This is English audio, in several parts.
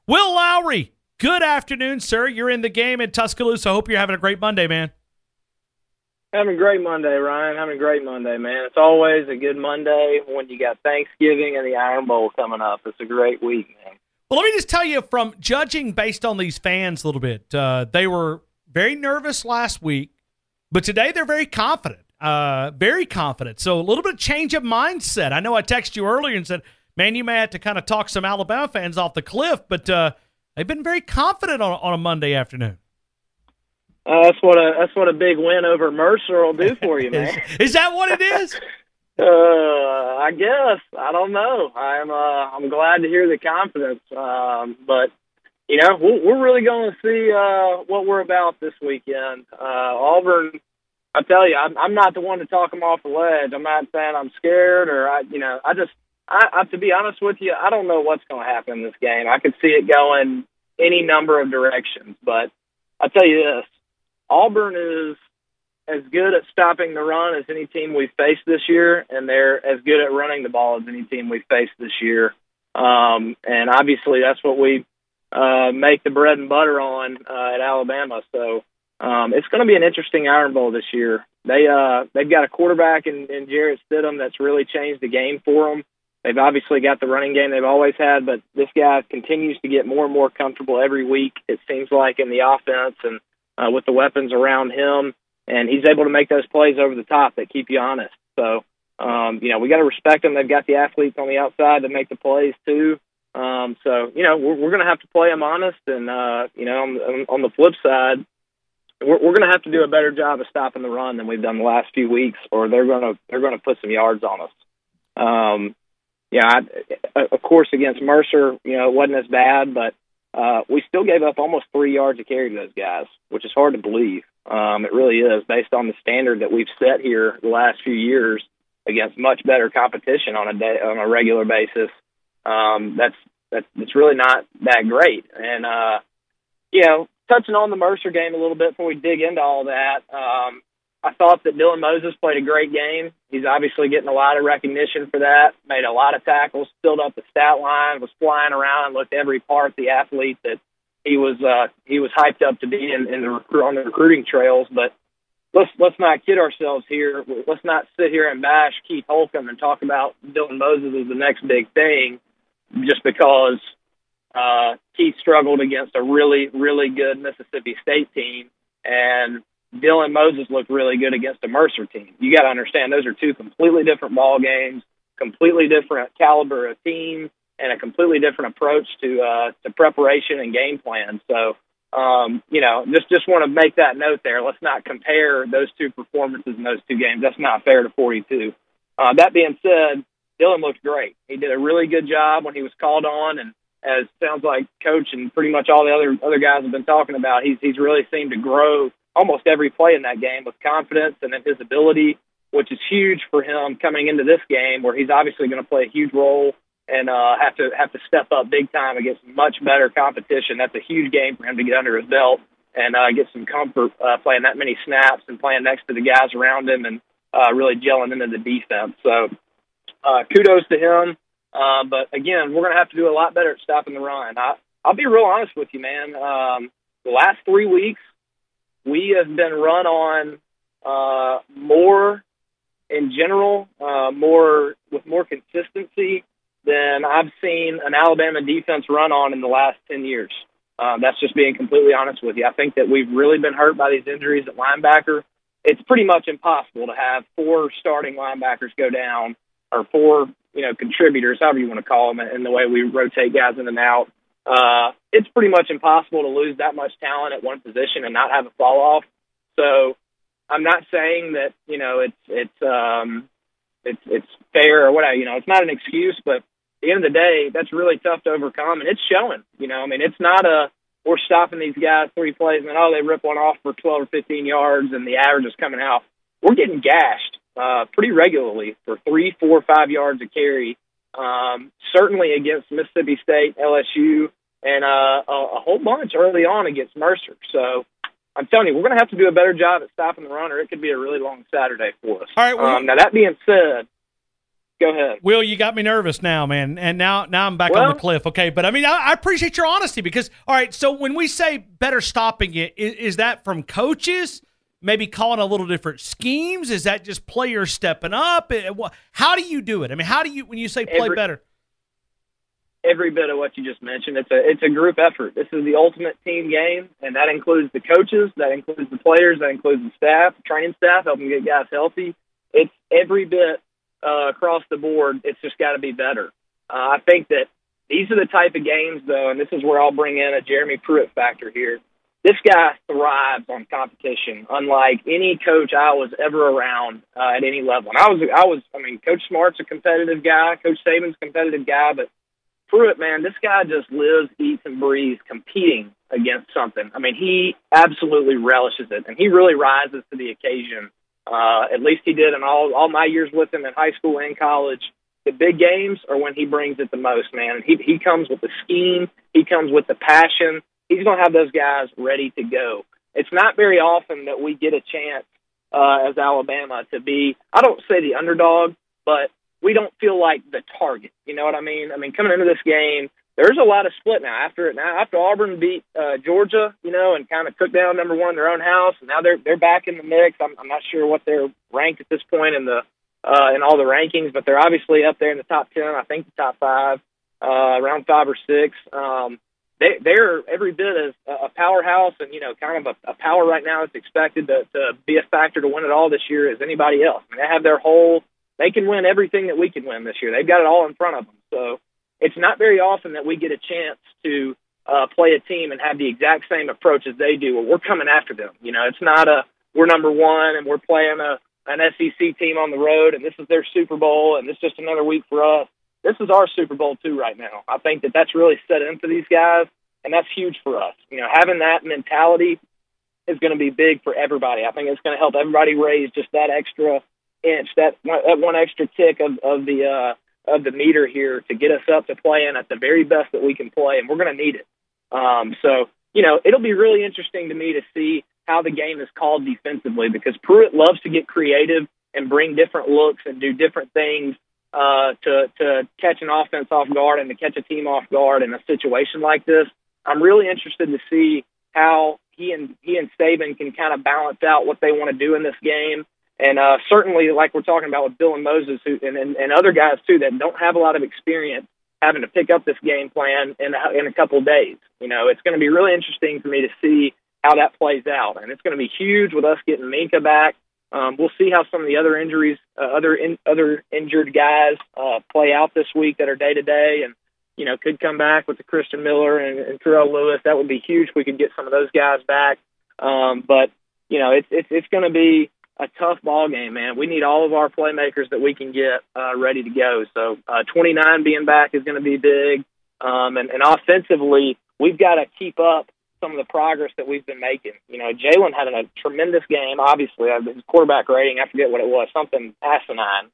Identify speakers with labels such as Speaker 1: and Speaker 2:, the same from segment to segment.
Speaker 1: Will Lowery, good afternoon, sir. You're in the game in Tuscaloosa. I hope you're having a great Monday, man.
Speaker 2: Having a great Monday, Ryan. Having a great Monday, man. It's always a good Monday when you got Thanksgiving and the Iron Bowl coming up. It's a great week, man.
Speaker 1: Well, let me just tell you, from judging based on these fans a little bit, they were very nervous last week, but today they're very confident. Very confident. So a little bit of change of mindset. I know I texted you earlier and said, man, you may have to kind of talk some Alabama fans off the cliff, but they've been very confident on a Monday afternoon.
Speaker 2: That's what a big win over Mercer will do for you, man.
Speaker 1: Is that what it is?
Speaker 2: I guess. I don't know. I'm glad to hear the confidence. But you know, we're really going to see what we're about this weekend. Auburn, I tell you, I'm not the one to talk them off the ledge. I'm not saying I'm scared to be honest with you, I don't know what's going to happen in this game. I could see it going any number of directions, but I'll tell you this. Auburn is as good at stopping the run as any team we've faced this year, and they're as good at running the ball as any team we've faced this year. And obviously that's what we make the bread and butter on at Alabama. So it's going to be an interesting Iron Bowl this year. They've got a quarterback in Jarrett Stidham that's really changed the game for them. They've obviously got the running game they've always had, but this guy continues to get more and more comfortable every week, it seems like, in the offense and with the weapons around him. And he's able to make those plays over the top that keep you honest. So, we got to respect them. They've got the athletes on the outside to make the plays too. So, we're going to have to play them honest. And, on the flip side, we're going to have to do a better job of stopping the run than we've done the last few weeks, or they're going to put some yards on us. Of course, against Mercer, it wasn't as bad, but we still gave up almost 3 yards a carry to those guys, which is hard to believe. It really is, based on the standard that we've set here the last few years against much better competition on a regular basis. That's really not that great. And touching on the Mercer game a little bit before we dig into all that, I thought that Dylan Moses played a great game. He's obviously getting a lot of recognition for that, made a lot of tackles, filled up the stat line, was flying around and looked every part the athlete that he was hyped up to be on the recruiting trails. But let's not kid ourselves here. Let's not sit here and bash Keith Holcomb and talk about Dylan Moses as the next big thing just because Keith struggled against a really, really good Mississippi State team, and Dylan Moses looked really good against a Mercer team. You got to understand, those are two completely different ball games, completely different caliber of team, and a completely different approach to preparation and game plan. So, just want to make that note there. Let's not compare those two performances in those two games. That's not fair to 42. That being said, Dylan looked great. He did a really good job when he was called on, and as sounds like Coach and pretty much all the other guys have been talking about, he's really seemed to grow almost every play in that game with confidence and in his ability, which is huge for him coming into this game, where he's obviously going to play a huge role and have to step up big time against much better competition. That's a huge game for him to get under his belt and get some comfort playing that many snaps and playing next to the guys around him and really gelling into the defense. So kudos to him. But again, we're going to have to do a lot better at stopping the run. I'll be real honest with you, man. The last 3 weeks, we have been run on more in general, with more consistency than I've seen an Alabama defense run on in the last 10 years. That's just being completely honest with you. I think that we've really been hurt by these injuries at linebacker. It's pretty much impossible to have 4 starting linebackers go down, or 4, contributors, however you want to call them, in the way we rotate guys in and out. It's pretty much impossible to lose that much talent at one position and not have a fall off. So I'm not saying that, it's fair or whatever, it's not an excuse, but at the end of the day, that's really tough to overcome, and it's showing, it's not we're stopping these guys 3 plays and then, they rip one off for 12 or 15 yards and the average is coming out. We're getting gashed pretty regularly for 3, 4, 5 yards a carry. Certainly against Mississippi State, LSU, and a whole bunch early on against Mercer. So I'm telling you, we're going to have to do a better job at stopping the run, or it could be a really long Saturday for us.
Speaker 1: All right.
Speaker 2: Now, that being said, Go ahead.
Speaker 1: Will, you got me nervous now, man. And now I'm back on the cliff. Okay. But I mean, I appreciate your honesty because, all right, so when we say better stopping it, is that from coaches maybe calling a little different schemes? Is that just players stepping up? How do you do it? I mean, how do you, when you say play better?
Speaker 2: Every bit of what you just mentioned. It's a group effort. This is the ultimate team game, and that includes the coaches, that includes the players, that includes the staff, training staff, helping get guys healthy. It's every bit across the board. It's just got to be better. I think that these are the type of games, though, and this is where I'll bring in a Jeremy Pruitt factor here. This guy thrives on competition, unlike any coach I was ever around at any level. And I mean, Coach Smart's a competitive guy, Coach Saban's a competitive guy, but Pruitt, man, this guy just lives, eats, and breathes competing against something. I mean, he absolutely relishes it, and he really rises to the occasion. At least he did in all my years with him in high school and college. The big games are when he brings it the most, man. And he comes with the scheme. He comes with the passion. He's going to have those guys ready to go. It's not very often that we get a chance as Alabama to be, I don't say the underdog, but we don't feel like the target. You know what I mean? I mean, coming into this game, there's a lot of split now. After Auburn beat Georgia, you know, and kind of took down number one in their own house, and now they're back in the mix. I'm not sure what they're ranked at this point in all the rankings, but they're obviously up there in the top 10. I think the top 5, around 5 or 6. They're every bit as a powerhouse, and you know, kind of a power right now that's expected to be a factor to win it all this year as anybody else. I mean, they have their whole. They can win everything that we can win this year. They've got it all in front of them. So it's not very often that we get a chance to play a team and have the exact same approach as they do. Well, we're coming after them. You know, it's not we're number one and we're playing an SEC team on the road and this is their Super Bowl and this is just another week for us. This is our Super Bowl too right now. I think that that's really set in for these guys, and that's huge for us. You know, having that mentality is going to be big for everybody. I think it's going to help everybody raise just that extra inch, that one extra tick of the meter here to get us up to playing at the very best that we can play, and we're going to need it. So, you know, it'll be really interesting to me to see how the game is called defensively because Pruitt loves to get creative and bring different looks and do different things to catch an offense off guard and to catch a team off guard in a situation like this. I'm really interested to see how he and Saban can kind of balance out what they want to do in this game. And certainly, like we're talking about with Bill and Moses and other guys, too, that don't have a lot of experience having to pick up this game plan in a couple of days. You know, it's going to be really interesting for me to see how that plays out. And it's going to be huge with us getting Minka back. We'll see how some of the other injuries, other injured guys play out this week that are day-to-day and, you know, could come back with the Christian Miller and Terrell Lewis. That would be huge if we could get some of those guys back. But, you know, it's going to be a tough ball game, man. We need all of our playmakers that we can get ready to go. So 29 being back is going to be big. And offensively, we've got to keep up some of the progress that we've been making. You know, Jalen had a tremendous game. Obviously, his quarterback rating, I forget what it was, something asinine.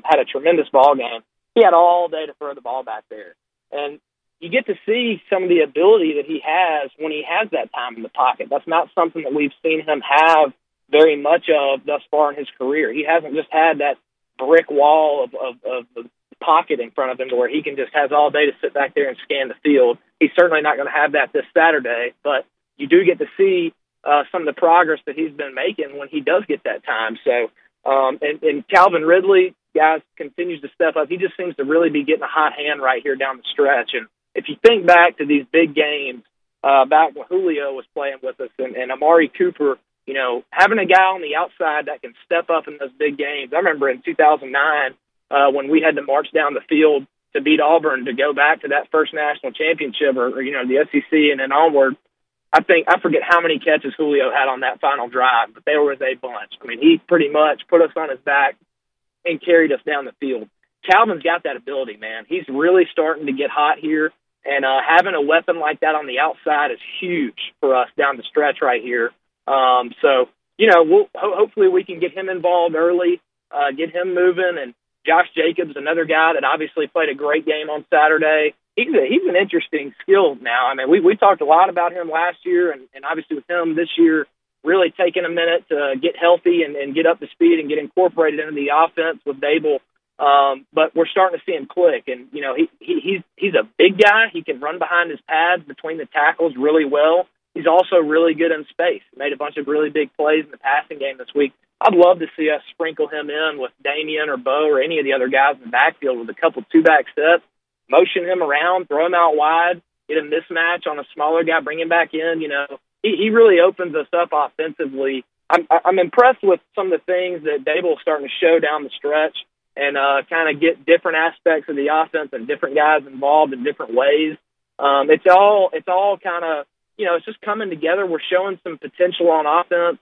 Speaker 2: Had a tremendous ball game. He had all day to throw the ball back there. And you get to see some of the ability that he has when he has that time in the pocket. That's not something that we've seen him have very much of thus far in his career. He hasn't just had that brick wall of the pocket in front of him to where he can just has all day to sit back there and scan the field. He's certainly not going to have that this Saturday, but you do get to see some of the progress that he's been making when he does get that time. So, and Calvin Ridley, guys, continues to step up. He just seems to really be getting a hot hand right here down the stretch. And if you think back to these big games, back when Julio was playing with us and Amari Cooper, you know, having a guy on the outside that can step up in those big games. I remember in 2009 when we had to march down the field to beat Auburn to go back to that first national championship or you know, the SEC and then onward. I forget how many catches Julio had on that final drive, but there was a bunch. I mean, he pretty much put us on his back and carried us down the field. Calvin's got that ability, man. He's really starting to get hot here, and having a weapon like that on the outside is huge for us down the stretch right here. So, you know, hopefully we can get him involved early, get him moving. And Josh Jacobs, another guy that obviously played a great game on Saturday. He's an interesting skill now. I mean, we talked a lot about him last year and obviously with him this year, really taking a minute to get healthy and get up to speed and get incorporated into the offense with Dable. But we're starting to see him click. And, you know, he's a big guy. He can run behind his pads between the tackles really well. He's also really good in space. Made a bunch of really big plays in the passing game this week. I'd love to see us sprinkle him in with Damian or Bo or any of the other guys in the backfield with a couple two-back sets, motion him around, throw him out wide, get a mismatch on a smaller guy, bring him back in. You know, he really opens us up offensively. I'm impressed with some of the things that Dable's starting to show down the stretch and kind of get different aspects of the offense and different guys involved in different ways. It's all kind of, you know, it's just coming together. We're showing some potential on offense.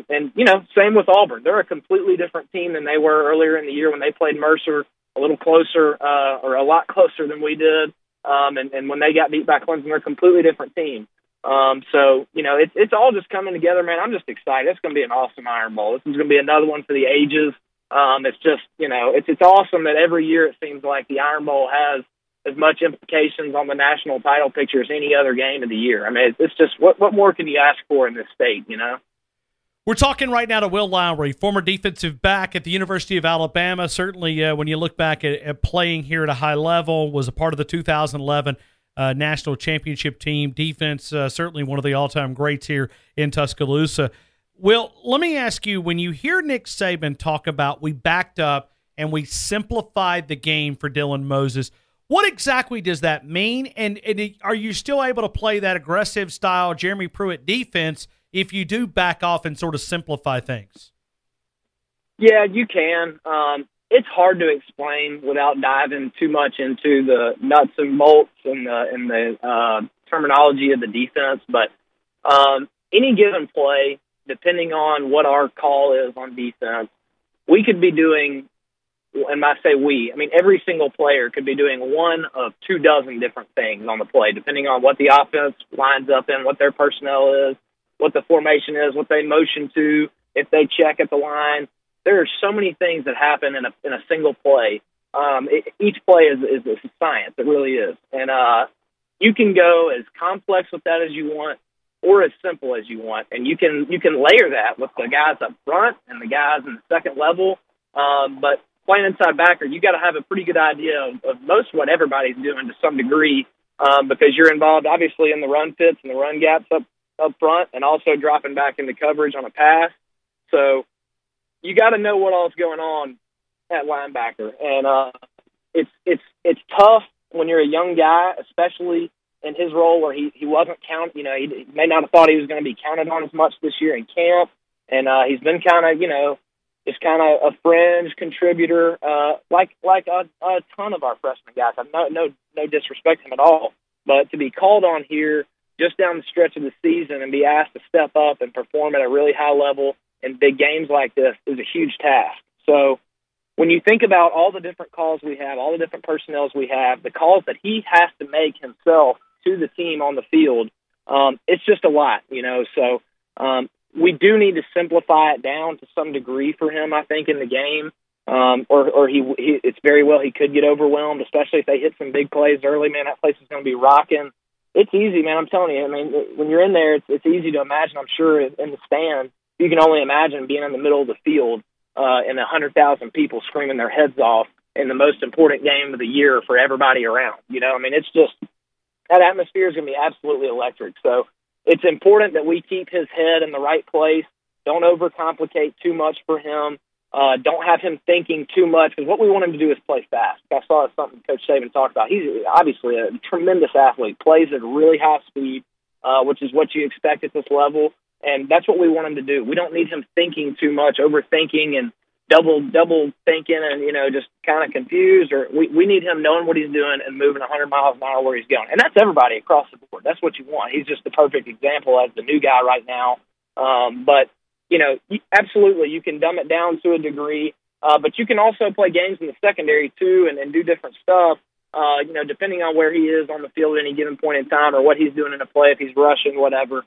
Speaker 2: And, you know, same with Auburn. They're a completely different team than they were earlier in the year when they played Mercer a little closer or a lot closer than we did. And when they got beat by Clemson, they're a completely different team. So, you know, it's all just coming together, man. I'm just excited. It's going to be an awesome Iron Bowl. This is going to be another one for the ages. It's just, you know, it's awesome that every year it seems like the Iron Bowl has as much implications on the national title picture as any other game of the year. I mean, it's just, what more can you ask for in this state, you know?
Speaker 1: We're talking right now to Will Lowery, former defensive back at the University of Alabama. Certainly, when you look back at playing here at a high level, was a part of the 2011 national championship team. Defense, certainly one of the all-time greats here in Tuscaloosa. Will, let me ask you, when you hear Nick Saban talk about we backed up and we simplified the game for Dylan Moses, what exactly does that mean? And are you still able to play that aggressive style Jeremy Pruitt defense if you do back off and sort of simplify things?
Speaker 2: Yeah, you can. It's hard to explain without diving too much into the nuts and bolts and the terminology of the defense. But any given play, depending on what our call is on defense, we could be doing, and I say we, I mean every single player could be doing one of 24 different things on the play, depending on what the offense lines up in, what their personnel is, what the formation is, what they motion to, if they check at the line. There are so many things that happen in a single play. Each play is a science. It really is. And you can go as complex with that as you want or as simple as you want. And you can layer that with the guys up front and the guys in the second level. But playing inside backer, you got to have a pretty good idea of most of what everybody's doing to some degree because you're involved, obviously, in the run fits and the run gaps up front and also dropping back into coverage on a pass. So you got to know what all's going on at linebacker. And it's tough when you're a young guy, especially in his role where he wasn't counted. You know, he may not have thought he was going to be counted on as much this year in camp. And he's been kind of, you know, just kind of a fringe contributor, like a ton of our freshman guys. I'm no disrespect to him at all, but to be called on here just down the stretch of the season and be asked to step up and perform at a really high level in big games like this is a huge task. So when you think about all the different calls we have, all the different personnels we have, the calls that he has to make himself to the team on the field, it's just a lot, you know. So we do need to simplify it down to some degree for him, I think, in the game. Or it's very well he could get overwhelmed, especially if they hit some big plays early. Man, that place is going to be rocking. It's easy, man. I'm telling you. I mean, when you're in there, it's easy to imagine. I'm sure in the stands, you can only imagine being in the middle of the field and 100,000 people screaming their heads off in the most important game of the year for everybody around. You know, I mean, it's just that atmosphere is going to be absolutely electric. So it's important that we keep his head in the right place. Don't overcomplicate too much for him. Don't have him thinking too much, because what we want him to do is play fast. I saw something Coach Saban talked about. He's obviously a tremendous athlete, plays at a really high speed, which is what you expect at this level, and that's what we want him to do. We don't need him thinking too much, overthinking and double thinking and, you know, just kind of confused. Or we need him knowing what he's doing and moving 100 miles an hour where he's going. And that's everybody across the board. That's what you want. He's just the perfect example as the new guy right now. But you know, absolutely, you can dumb it down to a degree, but you can also play games in the secondary, too, and do different stuff, you know, depending on where he is on the field at any given point in time or what he's doing in a play, if he's rushing, whatever.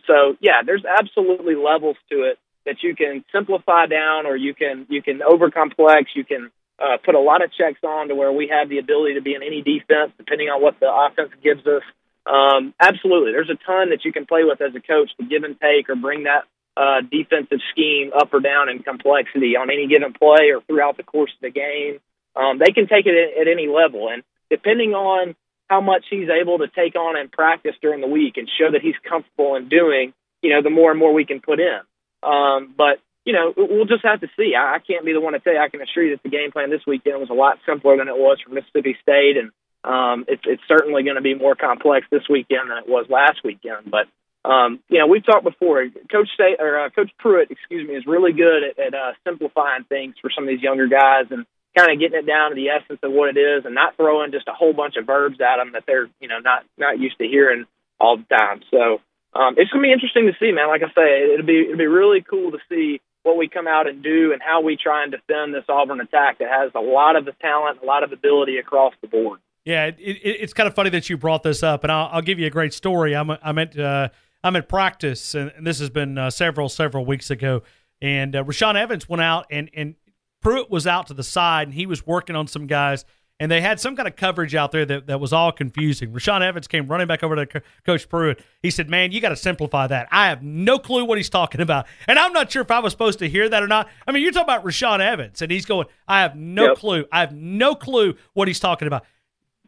Speaker 2: So, yeah, there's absolutely levels to it that you can simplify down, or you can overcomplex. You can put a lot of checks on to where we have the ability to be in any defense, depending on what the offense gives us. Absolutely, there's a ton that you can play with as a coach to give and take or bring that defensive scheme up or down in complexity on any given play or throughout the course of the game. They can take it at any level. And depending on how much he's able to take on in practice during the week and show that he's comfortable in doing, the more and more we can put in. But we'll just have to see. I can't be the one to tell you. I can assure you that the game plan this weekend was a lot simpler than it was for Mississippi State, and it's certainly going to be more complex this weekend than it was last weekend. But we've talked before. Coach Pruitt, is really good at simplifying things for some of these younger guys and kind of getting it down to the essence of what it is, and not throwing just a whole bunch of verbs at them that they're not used to hearing all the time. So it's going to be interesting to see, man. Like I say, it'll be really cool to see what we come out and do and how we try and defend this Auburn attack that has a lot of the talent, a lot of ability across the board.
Speaker 1: Yeah, it's kind of funny that you brought this up, and I'll give you a great story. I'm at practice, and this has been several weeks ago, and Rashaan Evans went out, and Pruitt was out to the side, and he was working on some guys, and they had some kind of coverage out there that was all confusing. Rashaan Evans came running back over to Coach Pruitt. He said, "Man, you got to simplify that. I have no clue what he's talking about." And I'm not sure if I was supposed to hear that or not. I mean, you're talking about Rashaan Evans, and he's going, "I have no clue. I have no clue what he's talking about."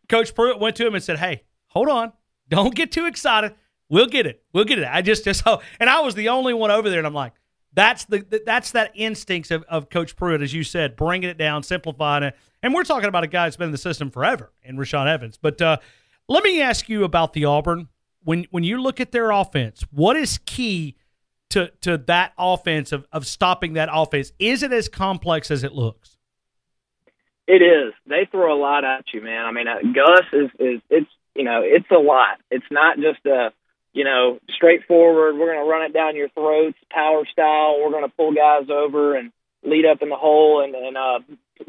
Speaker 1: Coach Pruitt went to him and said, "Hey, hold on. Don't get too excited. We'll get it. We'll get it." I just and I was the only one over there, and I'm like, that's that instincts of Coach Pruitt, as you said, bringing it down, simplifying it. And we're talking about a guy that's been in the system forever, in Rashaan Evans. But let me ask you about the Auburn. When you look at their offense, what is key to that offense of stopping that offense? Is it as complex as it looks?
Speaker 2: It is. They throw a lot at you, man. I mean, Gus it's a lot. It's not just a straightforward, we're going to run it down your throats, power style. We're going to pull guys over and lead up in the hole and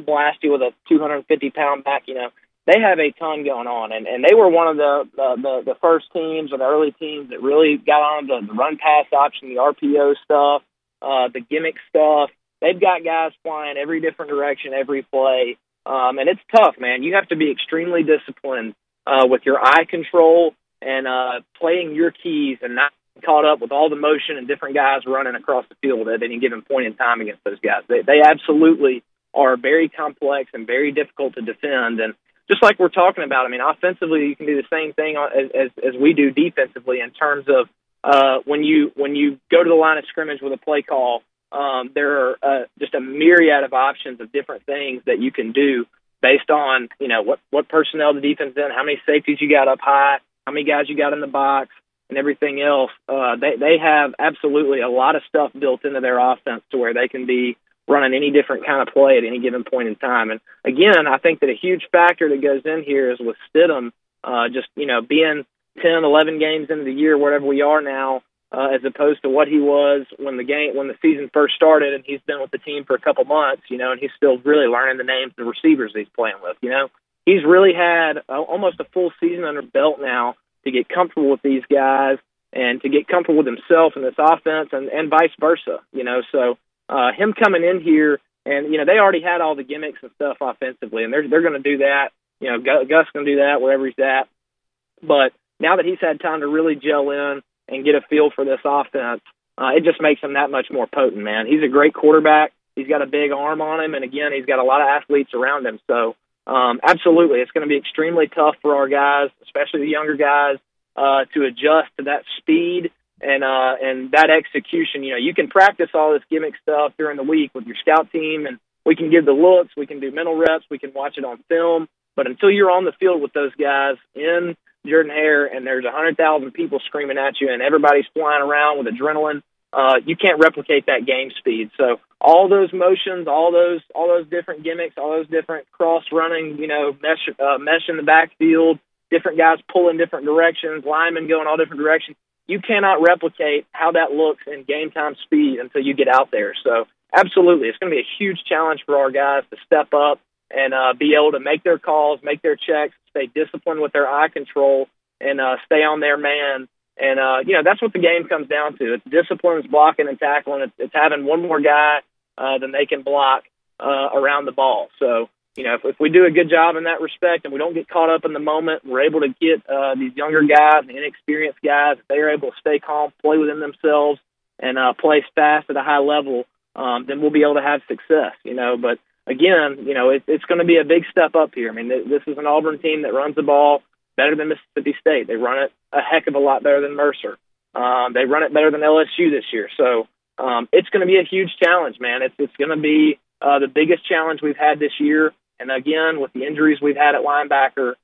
Speaker 2: blast you with a 250-pound back. They have a ton going on, and they were one of the first teams or the early teams that really got on the run-pass option, the RPO stuff, the gimmick stuff. They've got guys flying every different direction, every play, and it's tough, man. You have to be extremely disciplined with your eye control and playing your keys and not caught up with all the motion and different guys running across the field at any given point in time against those guys. They absolutely are very complex and very difficult to defend. And just like we're talking about, I mean, offensively, you can do the same thing as we do defensively in terms of when you go to the line of scrimmage with a play call, there are just a myriad of options of different things that you can do based on, what personnel the defense is in, how many safeties you got up high, how many guys you got in the box, and everything else. They have absolutely a lot of stuff built into their offense to where they can be running any different kind of play at any given point in time. And again, I think that a huge factor that goes in here is with Stidham, being 10, 11 games into the year, wherever we are now, as opposed to what he was when the season first started, and he's been with the team for a couple months, and he's still really learning the names of the receivers he's playing with. He's really had almost a full season under belt now to get comfortable with these guys and to get comfortable with himself and this offense and vice versa, So him coming in here and, they already had all the gimmicks and stuff offensively, and they're going to do that. Gus going to do that wherever he's at. But now that he's had time to really gel in and get a feel for this offense, it just makes him that much more potent, man. He's a great quarterback. He's got a big arm on him, and, again, he's got a lot of athletes around him. So, absolutely, it's going to be extremely tough for our guys, especially the younger guys, to adjust to that speed and that execution. You can practice all this gimmick stuff during the week with your scout team, and we can give the looks, we can do mental reps, we can watch it on film. But until you're on the field with those guys in Jordan-Hare and there's 100,000 people screaming at you and everybody's flying around with adrenaline, you can't replicate that game speed. So all those motions, all those different gimmicks, all those different cross running, mesh in the backfield, different guys pulling different directions, linemen going all different directions. You cannot replicate how that looks in game time speed until you get out there. So absolutely, it's going to be a huge challenge for our guys to step up and be able to make their calls, make their checks, stay disciplined with their eye control, and stay on their man. And, that's what the game comes down to. It's discipline, it's blocking and tackling. It's having one more guy than they can block around the ball. So, if we do a good job in that respect and we don't get caught up in the moment, we're able to get these younger guys and inexperienced guys, if they are able to stay calm, play within themselves, and plays fast at a high level, then we'll be able to have success, But again, it's going to be a big step up here. I mean, this is an Auburn team that runs the ball better than Mississippi State. They run it a heck of a lot better than Mercer. They run it better than LSU this year. So it's going to be a huge challenge, man. It's going to be the biggest challenge we've had this year. And again, with the injuries we've had at linebacker,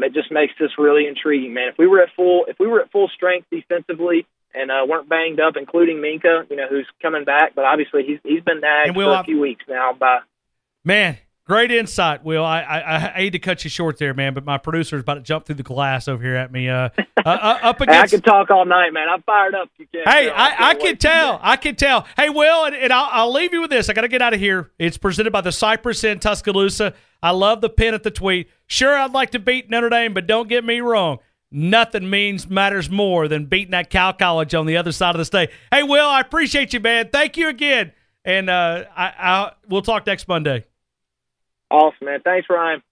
Speaker 2: it just makes this really intriguing, man. If we were at full strength defensively and weren't banged up, including Minka, who's coming back, but obviously he's been nagged for a few weeks now.
Speaker 1: Man, great insight, Will. I hate to cut you short there, man, but my producer's about to jump through the glass over here at me. Up against,
Speaker 2: I could talk all night, man. I'm fired up. You can't.
Speaker 1: Hey, I can tell. I can tell. Hey, Will, and I'll leave you with this. I got to get out of here. It's presented by the Cypress in Tuscaloosa. I love the pin at the tweet. Sure, I'd like to beat Notre Dame, but don't get me wrong. Nothing matters more than beating that Cal College on the other side of the state. Hey, Will, I appreciate you, man. Thank you again, and we'll talk next Monday.
Speaker 2: Awesome, man. Thanks, Ryan.